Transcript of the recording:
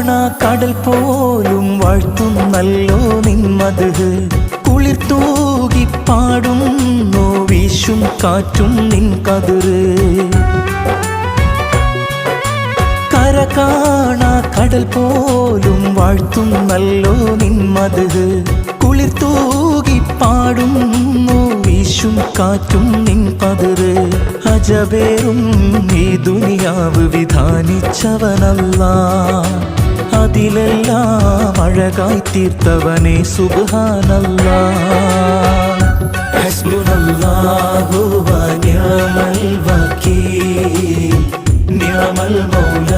കാണാ കടൽ പോലും വാഴ്ത്തുന്നല്ലോ നിന്മത് കുളിർത്തൂകി പാടുന്നു വീശും കാറ്റും നിൻ കതിര് കര കാണാ കടൽ പോലും വാഴ്ത്തുന്നല്ലോ നിന്മത് കുളിർത്തൂകി പാടുന്നു വീശും കാറ്റും നിൻ പതിര് അജബേറും ഈ ദുനിയാവ് വിധാനിച്ചവനല്ലാ അതിലെല്ലാം അഴകായി തീർത്തവനെ സുബ്ഹാനല്ലാ ഹസ്ബുനല്ലാഹു വ നിഅമൽ വകീൽ നിഅമൽ മൗല